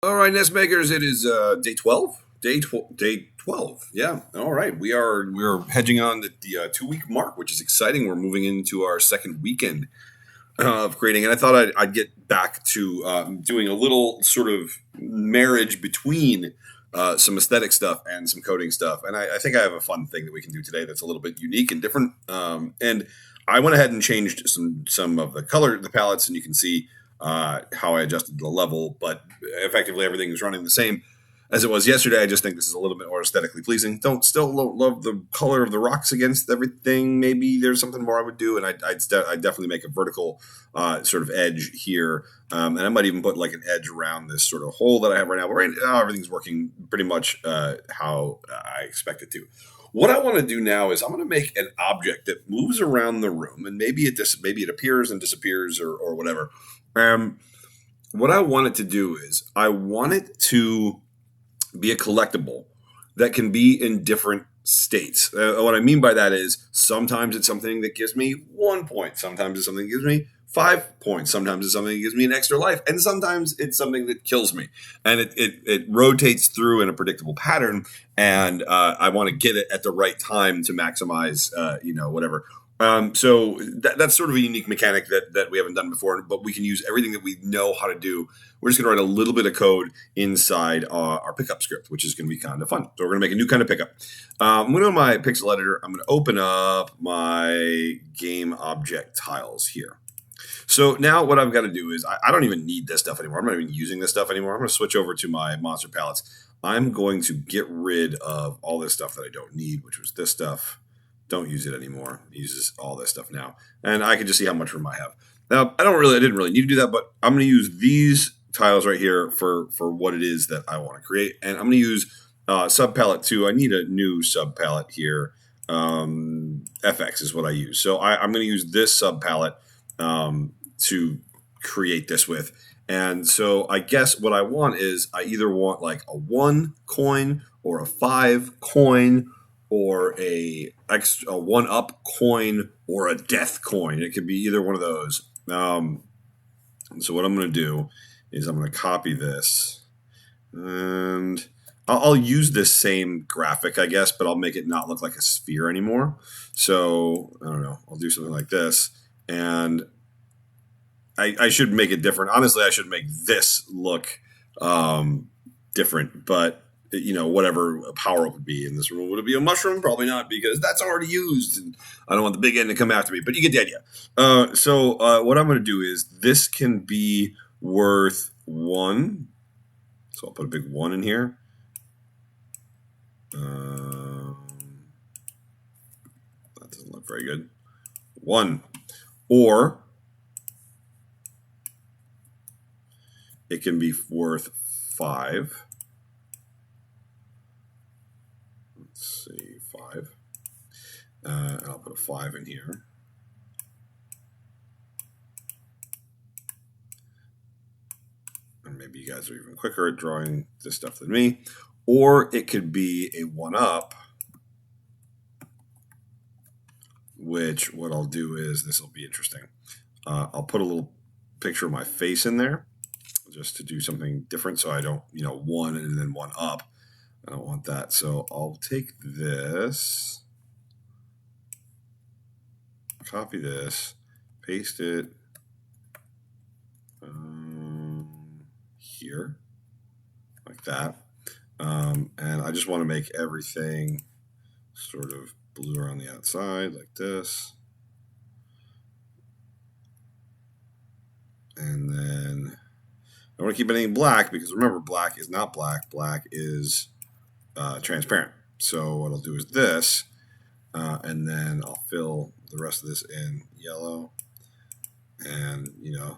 All right, nest makers, it is day 12. Day 12. Yeah. All right. We're hedging on the 2 week mark, which is exciting. We're moving into our second weekend of creating, and I thought I'd get back to doing a little sort of marriage between some aesthetic stuff and some coding stuff. And I think I have a fun thing that we can do today that's a little bit unique and different. And I went ahead and changed some of the color, the palettes, and you can see how I adjusted the level, but effectively everything is running the same as it was yesterday. I just think this is a little bit more aesthetically pleasing. Don't still love the color of the rocks against everything. Maybe there's something more I would do, and I'd definitely make a vertical sort of edge here, and I might even put like an edge around this sort of hole that I have right now. But right now everything's working pretty much how I expect it to. What I want to do now is I'm going to make an object that moves around the room, and maybe it appears and disappears or whatever. Um, what I want it to do is I want it to be a collectible that can be in different states. What I mean by that is sometimes it's something that gives me 1 point, sometimes it's something that gives me 5 points, sometimes it's something that gives me an extra life, and sometimes it's something that kills me. And it rotates through in a predictable pattern, and I want to get it at the right time to maximize, whatever. That's sort of a unique mechanic that we haven't done before, but we can use everything that we know how to do. We're just going to write a little bit of code inside our pickup script, which is going to be kind of fun. So we're going to make a new kind of pickup. I'm going to go to my pixel editor. I'm going to open up my game object tiles here. So now what I've got to do is I don't even need this stuff anymore. I'm not even using this stuff anymore. I'm going to switch over to my monster palettes. I'm going to get rid of all this stuff that I don't need, which was this stuff. Don't use it anymore. It uses all this stuff now. And I can just see how much room I have. Now, I didn't really need to do that, but I'm going to use these tiles right here for what it is that I want to create. And I'm going to use sub palette 2. I need a new sub palette here. FX is what I use. So I'm going to use this sub palette to create this with. And so I guess what I want is I either want like a 1 coin or a 5 coin or a 1-up coin or a death coin. It could be either one of those. So what I'm going to do is I'm going to copy this, and I'll use this same graphic, I guess, but I'll make it not look like a sphere anymore. So I don't know. I'll do something like this, and I should make it different. Honestly, I should make this look different, but whatever a power up would be in this room. Would it be a mushroom? Probably not, because that's already used, and I don't want the big end to come after me, but you get the idea. So what I'm going to do is this can be worth 1. So I'll put a big 1 in here. That doesn't look very good. 1. Or it can be worth 5. Let's see, 5. And I'll put a 5 in here. And maybe you guys are even quicker at drawing this stuff than me. Or it could be a 1-up, which what I'll do is, this will be interesting. I'll put a little picture of my face in there just to do something different, so I don't, 1 and then 1-up. I don't want that. So I'll take this, copy this, paste it here, like that. And I just want to make everything sort of blue around the outside, like this. And then I want to keep anything black, because remember, black is not black. Black is transparent. So what I'll do is this, and then I'll fill the rest of this in yellow. And,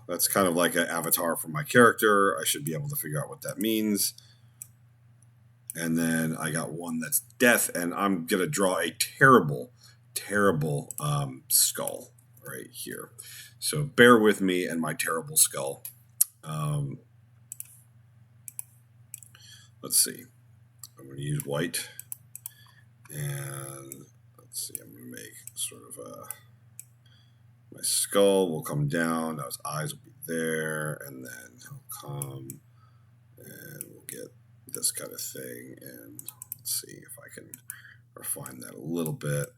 that's kind of like an avatar for my character. I should be able to figure out what that means. And then I got one that's death, and I'm going to draw a terrible, terrible skull right here. So bear with me and my terrible skull. Let's see. I'm going to use white. And let's see, I'm going to make sort of my skull will come down. Now his eyes will be there. And then he'll come and this kind of thing, and let's see if I can refine that a little bit.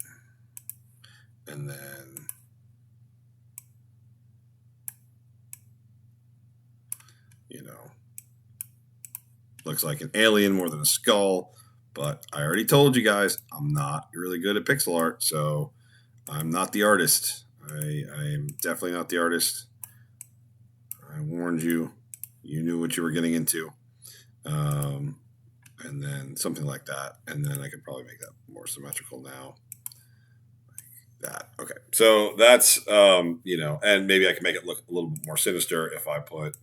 And then looks like an alien more than a skull. But I already told you guys, I'm not really good at pixel art, so I'm not the artist. I am definitely not the artist. I warned you. You knew what you were getting into. And then something like that. And then I could probably make that more symmetrical now. Like that. Okay. So that's, and maybe I can make it look a little bit more sinister if I put,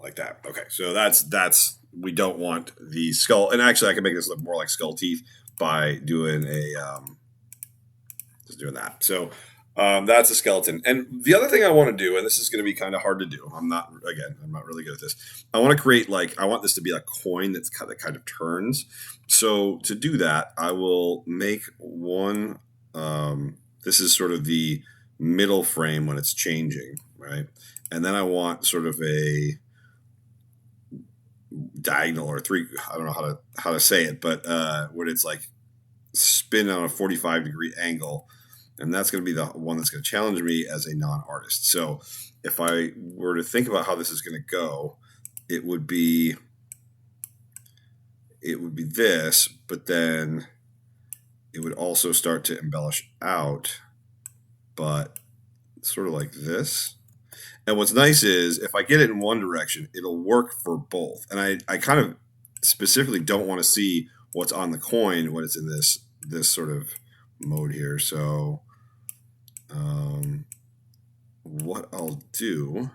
like that. Okay. So that's, we don't want the skull. And actually I can make this look more like skull teeth by doing just doing that. So that's a skeleton. And the other thing I want to do, and this is going to be kind of hard to do. I'm not really good at this. I want to create I want this to be a coin that kind of turns. So to do that, I will make one. This is sort of the middle frame when it's changing, right? And then I want sort of a diagonal or three. I don't know how to say it, but when it's like spin on a 45-degree angle. And that's going to be the one that's going to challenge me as a non-artist. So if I were to think about how this is going to go, it would be this, but then it would also start to embellish out, but sort of like this. And what's nice is if I get it in one direction, it'll work for both. And I kind of specifically don't want to see what's on the coin when it's in this sort of mode here. So what I'll do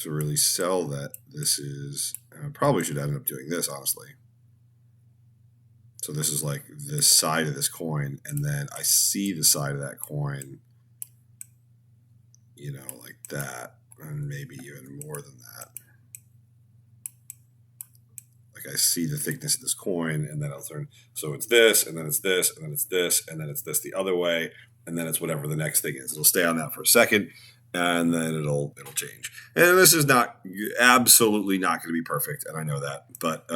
to really sell that this is, I probably should end up doing this, honestly. So this is like this side of this coin, and then I see the side of that coin, like that, and maybe even more than that. Like I see the thickness of this coin, and then I'll turn. So it's this, and then it's this, and then it's this, and then it's this the other way, and then it's whatever the next thing is. It'll stay on that for a second, and then it'll change. And this is absolutely not going to be perfect, and I know that. But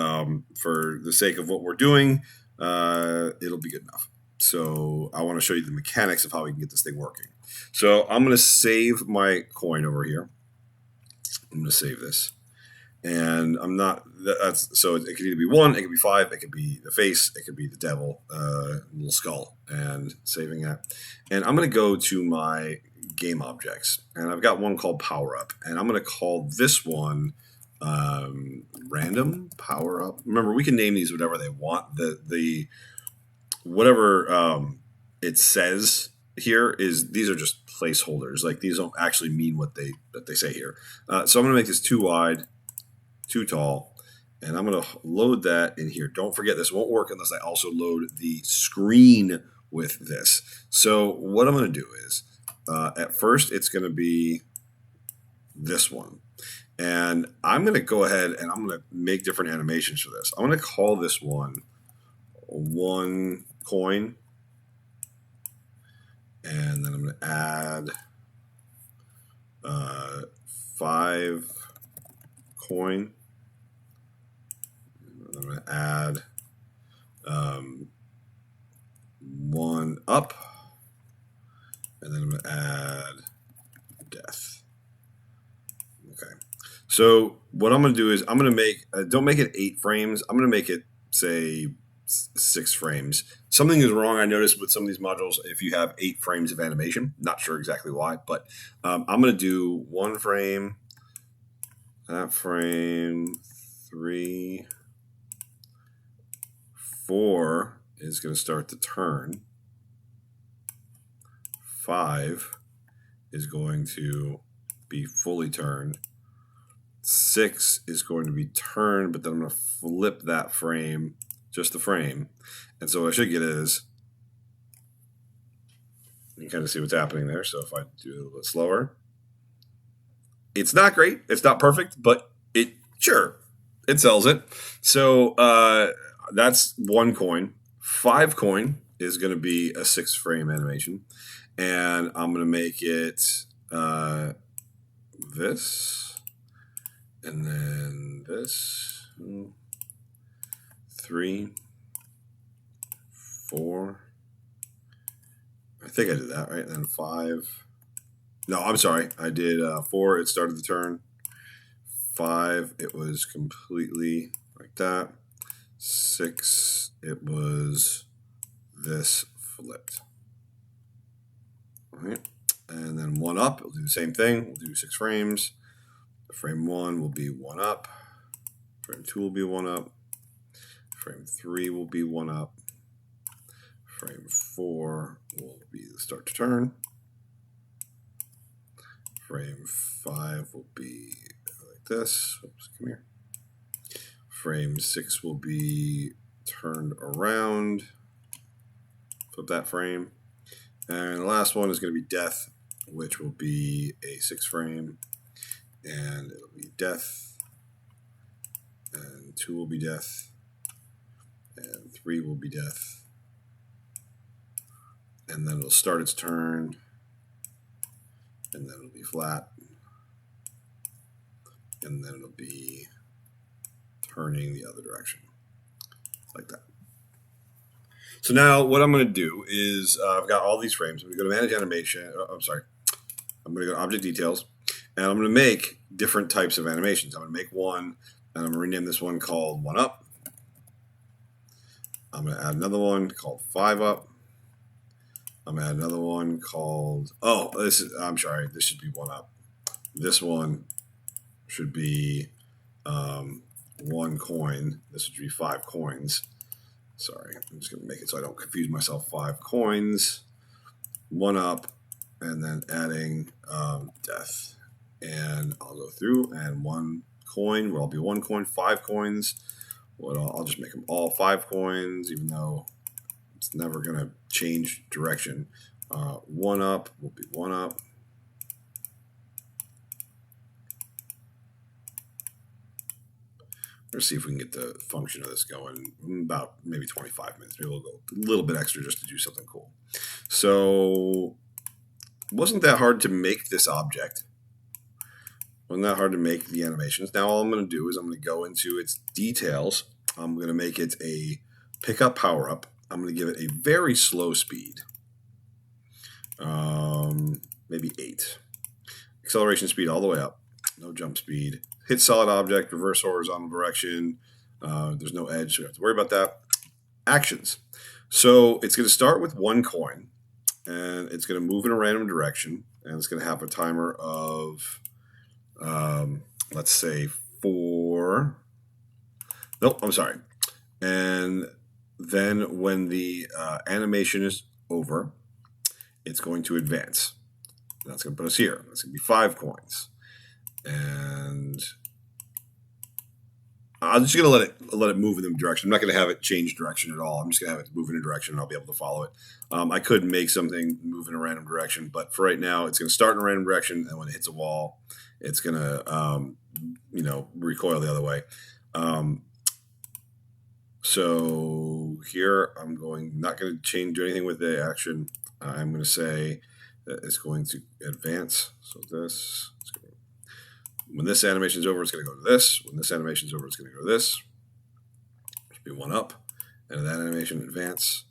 for the sake of what we're doing, it'll be good enough. So I want to show you the mechanics of how we can get this thing working. So I'm going to save my coin over here. I'm going to save this. And I'm not, so it could either be 1, it could be 5, it could be the face, it could be the devil, little skull, and saving that. And I'm going to go to my game objects, and I've got one called powerup, and I'm going to call this one random powerup. Remember, we can name these whatever they want. The whatever it says here these are just placeholders. Like these don't actually mean what they say here. So I'm going to make this too wide, too tall, and I'm going to load that in here. Don't forget, this won't work unless I also load the screen with this. So what I'm going to do is, at first, it's going to be this one. And I'm going to go ahead and I'm going to make different animations for this. I'm going to call this one coin. And then I'm going to add 5 coin. I'm going to add 1 up, and then I'm going to add death. Okay. So what I'm going to do is I'm going to make, don't make it 8 frames. I'm going to make it, say, 6 frames. Something is wrong, I noticed, with some of these modules if you have 8 frames of animation. Not sure exactly why, but I'm going to do 1 frame, that frame, 3, 4 is going to start to turn. 5 is going to be fully turned. 6 is going to be turned, but then I'm going to flip that frame, just the frame. And so what I should get is, you can kind of see what's happening there. So if I do it a little bit slower, it's not great. It's not perfect, but it sells it. So that's 1 coin. 5 coin is going to be a 6 frame animation. And I'm going to make it this, and then this, 3, 4. I think I did that, right? And then 5. No, I'm sorry. I did 4. It started the turn. 5. It was completely like that. 6. It was this flipped. All right. And then 1 up. We'll do the same thing. We'll do 6 frames. Frame 1 will be 1 up. Frame 2 will be 1 up. Frame 3 will be 1 up. Frame 4 will be the start to turn. Frame 5 will be like this. Oops, come here. Frame 6 will be turned around. Flip that frame. And the last one is going to be death, which will be a 6 frame. And it'll be death. And 2 will be death. And 3 will be death. And then it'll start its turn. And then it'll be flat. And then it'll be turning the other direction. Like that. So now what I'm going to do is I've got all these frames. I'm going to go to Manage Animation. I'm going to go to Object Details. And I'm going to make different types of animations. I'm going to make one, and I'm going to rename this one called 1 Up. I'm going to add another one called 5 Up. I'm going to add another one called, I'm sorry, this should be 1 Up. This one should be 1 coin. This would be 5 coins. Sorry, I'm just going to make it so I don't confuse myself. 5 coins, 1 up, and then adding death. And I'll go through and 1 coin, where I'll be 1 coin, 5 coins. I'll just make them all 5 coins, even though it's never going to change direction. 1 up will be 1 up. Let's see if we can get the function of this going in about maybe 25 minutes. Maybe we'll go a little bit extra just to do something cool. So it wasn't that hard to make this object. It wasn't that hard to make the animations. Now all I'm going to do is I'm going to go into its details. I'm going to make it a pickup power up. I'm going to give it a very slow speed. Maybe 8. Acceleration speed all the way up. No jump speed. Hit solid object, reverse horizontal direction. There's no edge, so you don't have to worry about that. Actions. So it's going to start with 1 coin, and it's going to move in a random direction, and it's going to have a timer of, let's say, 4. Nope, I'm sorry. And then when the animation is over, it's going to advance. And that's going to put us here. That's going to be 5 coins. And I'm just going to let it move in the direction. I'm not going to have it change direction at all. I'm just going to have it move in a direction, and I'll be able to follow it. I could make something move in a random direction, but for right now, it's going to start in a random direction, and when it hits a wall, it's going to, recoil the other way. So here, I'm not going to do anything with the action. I'm going to say that it's going to advance. So this. When this animation is over, it's going to go to this. When this animation is over, it's going to go to this. It'll be 1 up. And that animation advance.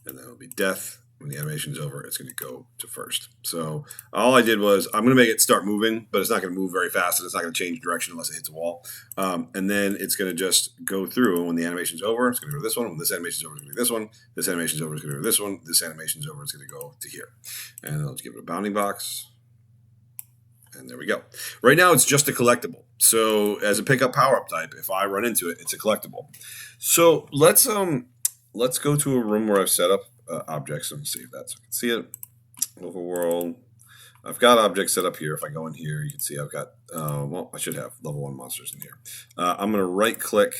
And then it'll be death. When the animation is over, it's going to go to first. So all I did was I'm going to make it start moving, but it's not going to move very fast, and it's not going to change direction unless it hits a wall. And then it's going to just go through. And when the animation is over, it's going to go to this one. When this animation is over, it's going to go to this one. This animation is over, it's going to go to this one. This animation is over, it's going to go to here. And I'll just give it a bounding box. And there we go. Right now, it's just a collectible. So as a pickup power-up type, if I run into it, it's a collectible. So let's go to a room where I've set up objects and see if that's, you can see it. Overworld. I've got objects set up here. If I go in here, you can see I've got, I should have level 1 monsters in here. I'm going to right-click,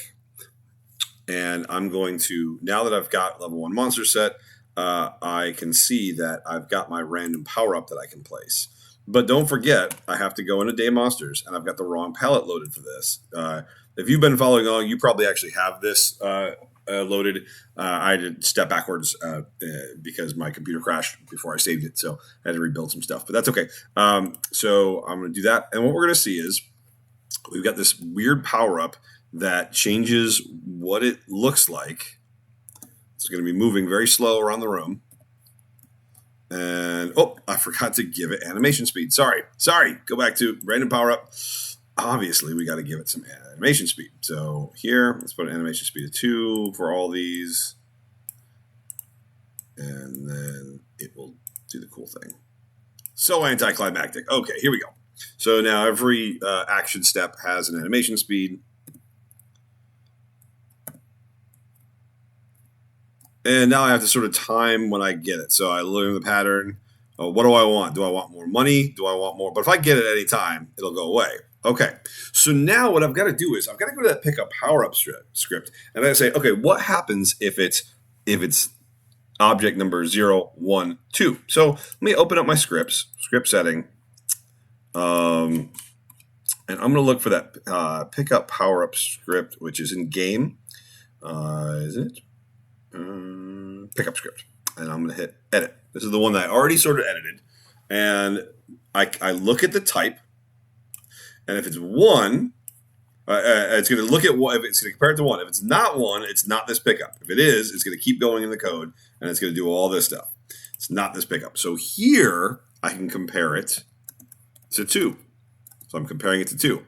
and I'm going to, now that I've got level 1 monster set, I can see that I've got my random power-up that I can place. But don't forget, I have to go into Day Monsters, and I've got the wrong palette loaded for this. If you've been following along, you probably actually have this loaded. I had to step backwards because my computer crashed before I saved it, so I had to rebuild some stuff. But that's okay. So I'm going to do that. And what we're going to see is we've got this weird power up that changes what it looks like. It's going to be moving very slow around the room. And, oh, I forgot to give it animation speed. Sorry. Go back to random power up. Obviously, we got to give it some animation speed. So here, let's put an animation speed of 2 for all these. And then it will do the cool thing. So anticlimactic. Okay, here we go. So now every action step has an animation speed. And now I have to sort of time when I get it. So I learn the pattern. What do I want? Do I want more money? Do I want more? But if I get it at any time, it'll go away. Okay. So now what I've got to do is I've got to go to that pickup power up script. And I say, okay, what happens if it's object number 0, 1, 2? So let me open up my script setting. And I'm going to look for that pickup power up script, which is in game. Is it? Pickup script, and I'm going to hit edit. This is the one that I already sort of edited, and I look at the type, and if it's 1, it's going to look at what, if it's going to compare it to 1. If it's not 1, it's not this pickup. If it is, it's going to keep going in the code, and it's going to do all this stuff. It's not this pickup. So here I can compare it to 2. So I'm comparing it to 2, and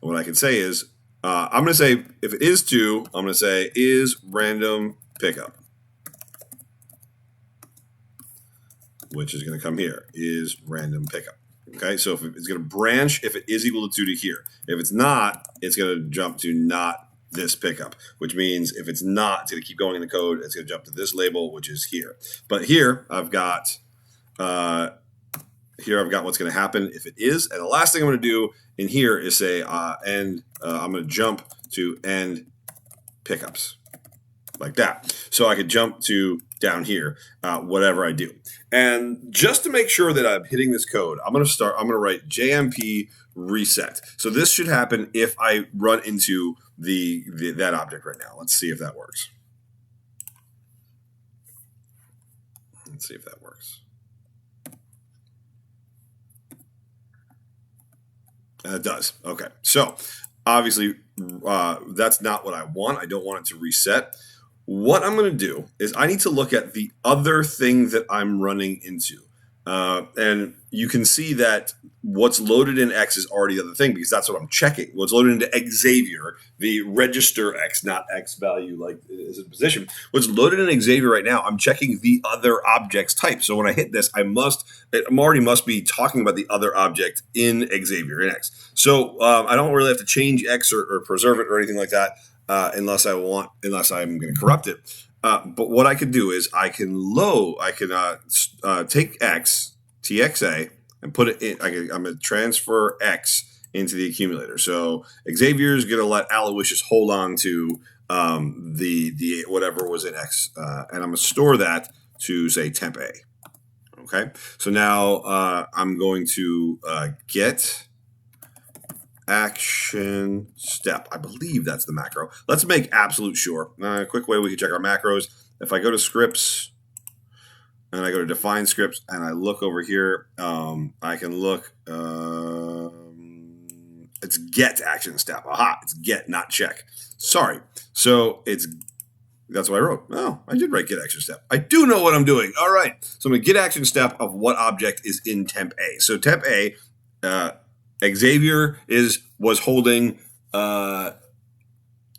what I can say is I'm going to say if it is 2, I'm going to say is random pickup, which is going to come here, is random pickup. Okay, so if it's going to branch if it is equal to 2 to here. If it's not, it's going to jump to not this pickup, which means if it's not, it's going to keep going in the code. It's going to jump to this label, which is here. But here I've got what's going to happen if it is. And the last thing I'm going to do in here is say I'm going to jump to end pickups. Like that. So I could jump to down here, whatever I do. And just to make sure that I'm hitting this code, I'm going to write JMP reset. So this should happen if I run into that object right now. Let's see if that works. And it does. Okay. So obviously that's not what I want. I don't want it to reset. What I'm going to do is I need to look at the other thing that I'm running into. And you can see that what's loaded in X is already the other thing because that's what I'm checking. What's loaded into Xavier, the register X, not X value like is in position. What's loaded in Xavier right now, I'm checking the other object's type. So when I hit this, I already must be talking about the other object in Xavier, in X. So I don't really have to change X or preserve it or anything like that. Unless I'm going to corrupt it. But what I could do is I can take X, TXA, and put it in. I'm going to transfer X into the accumulator. So Xavier is going to let Aloysius hold on to the whatever was in X, and I'm going to store that to say temp A. Okay. So now I'm going to get action step. I believe that's the macro. Let's make absolute sure. A quick way we can check our macros. If I go to scripts and I go to define scripts and I look over here, I can look. It's get action step. Aha! It's get, not check. Sorry. So that's what I wrote. Oh, I did write get action step. I do know what I'm doing. All right. So I'm going to get action step of what object is in temp A. So temp A. Xavier was holding what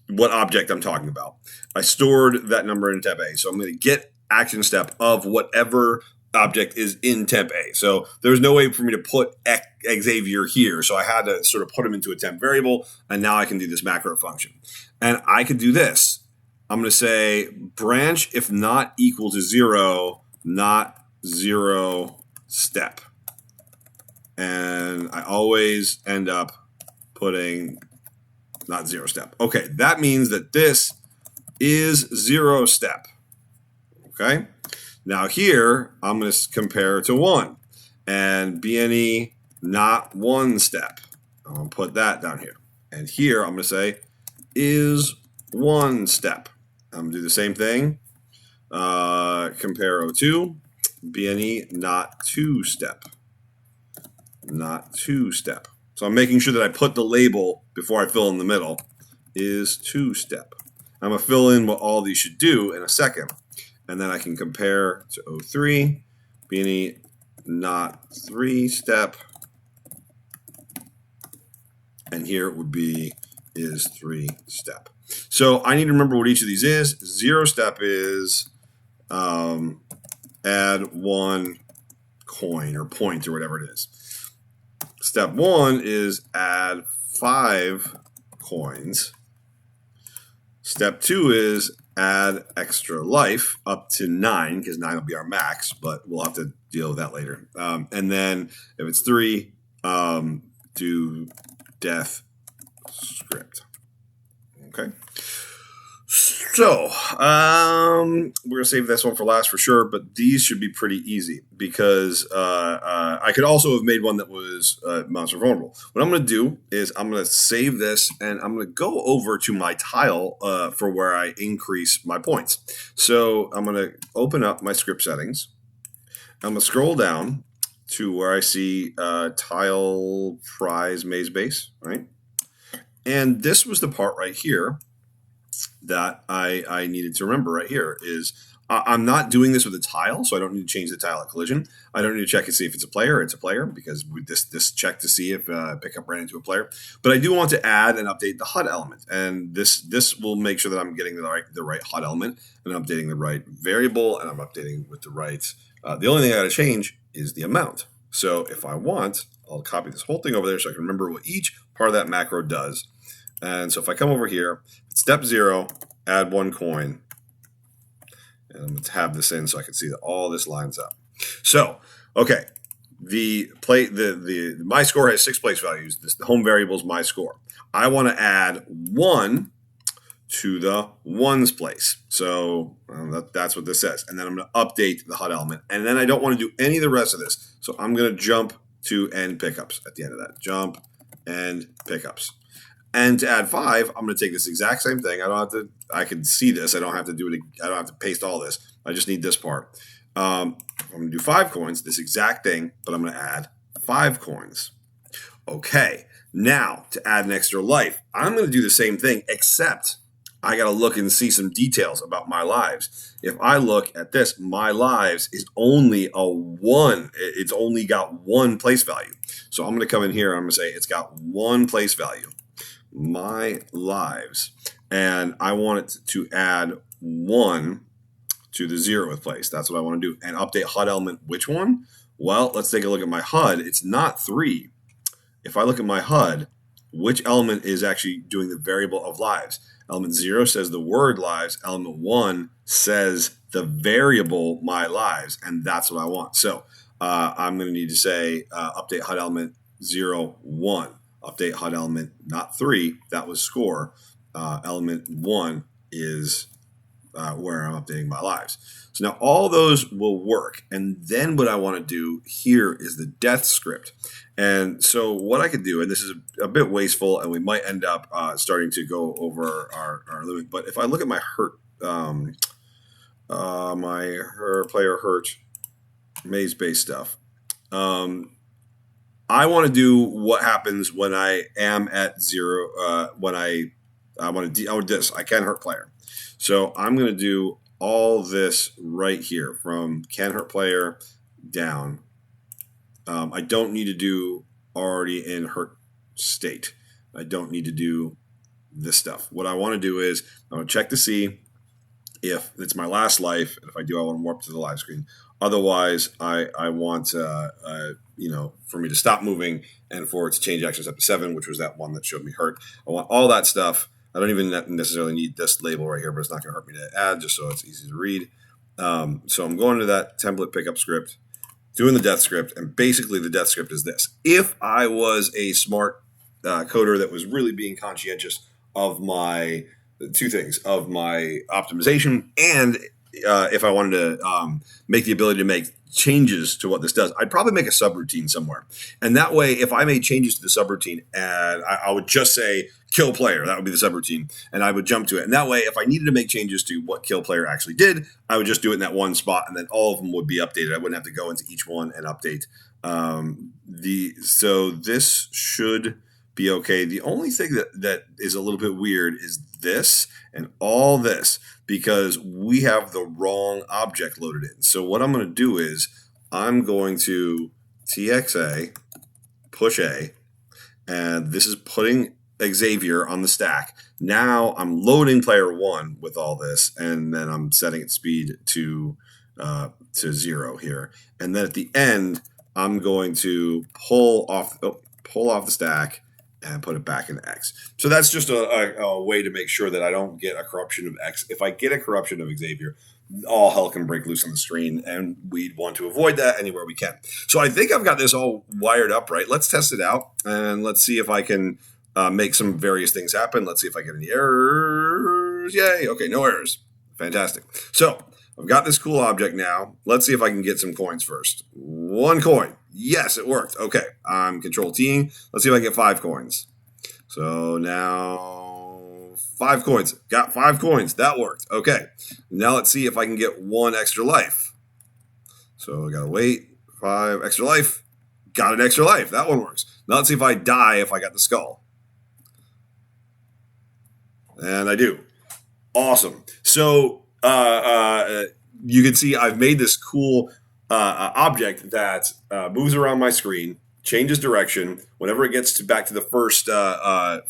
object I'm talking about. I stored that number in temp A. So I'm going to get action step of whatever object is in temp A. So there's no way for me to put Xavier here. So I had to sort of put him into a temp variable. And now I can do this macro function. And I could do this. I'm going to say branch if not equal to 0, not 0 step. And I always end up putting not 0 step. Okay, that means that this is 0 step. Okay, now here I'm going to compare to 1 and BNE not 1 step. I'm going to put that down here. And here I'm going to say is 1 step. I'm going to do the same thing. Compare 02, BNE not 2 step. Not 2 step. So I'm making sure that I put the label before I fill in the middle is 2-step. I'm going to fill in what all these should do in a second. And then I can compare to 03, beanie not 3-step. And here it would be is 3-step. So I need to remember what each of these is. 0-step is add 1 coin or point or whatever it is. Step 1 is add 5 coins. Step 2 is add extra life up to 9, because 9 will be our max, but we'll have to deal with that later. And then if it's 3, do death script. Okay. So we're going to save this one for last for sure, but these should be pretty easy because I could also have made one that was monster vulnerable. What I'm going to do is I'm going to save this and I'm going to go over to my tile for where I increase my points. So I'm going to open up my script settings. I'm going to scroll down to where I see tile prize maze base, right? And this was the part right here that I needed to remember right here is I'm not doing this with a tile, so I don't need to change the tile at collision. I don't need to check and see if it's a player because with this check to see if pickup ran into a player. But I do want to add and update the HUD element, and this will make sure that I'm getting the right HUD element, and I'm updating the right variable, and I'm updating with the right. The only thing I got to change is the amount. So if I want, I'll copy this whole thing over there so I can remember what each part of that macro does. And so if I come over here, step 0, add 1 coin, and I'm going to have this in so I can see that all this lines up. So, okay, the my score has 6 place values. The home variable is my score. I want to add 1 to the ones place. So that's what this says. And then I'm going to update the HUD element. And then I don't want to do any of the rest of this. So I'm going to jump to end pickups at the end of that. Jump, end pickups. And to add 5, I'm going to take this exact same thing. I can see this. I don't have to do it. I don't have to paste all this. I just need this part. I'm going to do 5 coins, this exact thing, but I'm going to add 5 coins. Okay. Now to add an extra life, I'm going to do the same thing, except I got to look and see some details about my lives. If I look at this, my lives is only a 1. It's only got 1 place value. So I'm going to come in here. I'm going to say it's got 1 place value. My lives, and I want it to add 1 to the 0th place. That's what I want to do. And update HUD element, which one? Well, let's take a look at my HUD. It's not 3. If I look at my HUD, which element is actually doing the variable of lives? Element 0 says the word lives. Element 1 says the variable my lives, and that's what I want. So I'm going to need to say update HUD element 0, 1. Update HUD element, not 3, that was score. Element 1 is where I'm updating my lives. So now all those will work. And then what I want to do here is the death script. And so what I could do, and this is a bit wasteful, and we might end up starting to go over our limit, but if I look at my player hurt maze-based stuff, I want to do what happens when I am at 0. When I want to I can hurt player. So I'm going to do all this right here from can hurt player down. I don't need to do already in hurt state. I don't need to do this stuff. What I want to do is I want to check to see if it's my last life, and if I do, I want to warp to the live screen. Otherwise, I want for me to stop moving and for it to change actions up to 7, which was that one that showed me hurt. I want all that stuff. I don't even necessarily need this label right here, but it's not going to hurt me to add, just so it's easy to read. So I'm going to that template pickup script, doing the death script, and basically the death script is this. If I was a smart coder that was really being conscientious of my 2 things, of my optimization, and if I wanted to make the ability to make changes to what this does, I'd probably make a subroutine somewhere. And that way, if I made changes to the subroutine, and I would just say kill player, that would be the subroutine, and I would jump to it. And that way, if I needed to make changes to what kill player actually did, I would just do it in that one spot, and then all of them would be updated. I wouldn't have to go into each one and update So this should be okay. The only thing that is a little bit weird is this and all this because we have the wrong object loaded in. So what I'm going to do is I'm going to TXA, push A, and this is putting Xavier on the stack. Now I'm loading player 1 with all this, and then I'm setting its speed to 0 here. And then at the end, I'm going to pull off the stack and put it back in X. So that's just a way to make sure that I don't get a corruption of X. If I get a corruption of Xavier, all hell can break loose on the screen, and we'd want to avoid that anywhere we can. So I think I've got this all wired up right. Let's test it out, and let's see if I can make some various things happen. Let's see if I get any errors. Yay. Okay, no errors. Fantastic. So I've got this cool object now. Let's see if I can get some coins first. 1 coin. Yes, it worked. Okay, I'm Control-T'ing. Let's see if I can get 5 coins. So now 5 coins. Got 5 coins. That worked. Okay, now let's see if I can get 1 extra life. So I gotta wait. 5 extra life. Got an extra life. That one works. Now let's see if I die if I got the skull. And I do. Awesome. So you can see I've made this cool object that moves around my screen, changes direction. Whenever it gets back to the first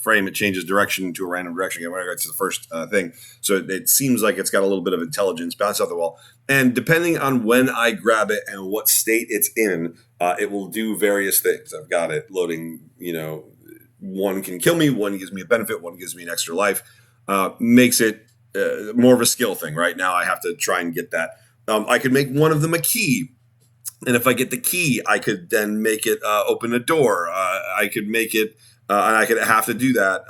frame, it changes direction to a random direction again. Whenever it gets to the first thing. So it seems like it's got a little bit of intelligence, bounce off the wall. And depending on when I grab it and what state it's in, it will do various things. I've got it loading, one can kill me, one gives me a benefit, one gives me an extra life. Makes it more of a skill thing. Right now I have to try and get that. I could make one of them a key. And if I get the key, I could then make it open a door. I could make it, and I could have to do that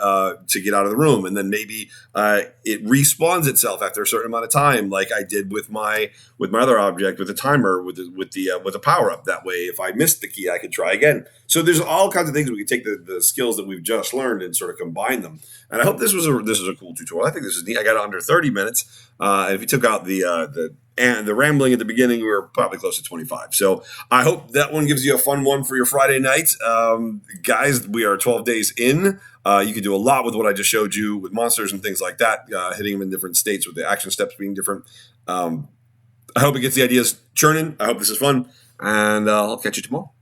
to get out of the room. And then maybe it respawns itself after a certain amount of time, like I did with my other object, with the timer, with the power up. That way, if I missed the key, I could try again. So there's all kinds of things we can take the skills that we've just learned and sort of combine them. And I hope this was a cool tutorial. I think this is neat. I got it under 30 minutes. And if you took out the rambling at the beginning, we were probably close to 25. So I hope that one gives you a fun one for your Friday night. Guys, we are 12 days in. You can do a lot with what I just showed you with monsters and things like that, hitting them in different states with the action steps being different. I hope it gets the ideas churning. I hope this is fun. And I'll catch you tomorrow.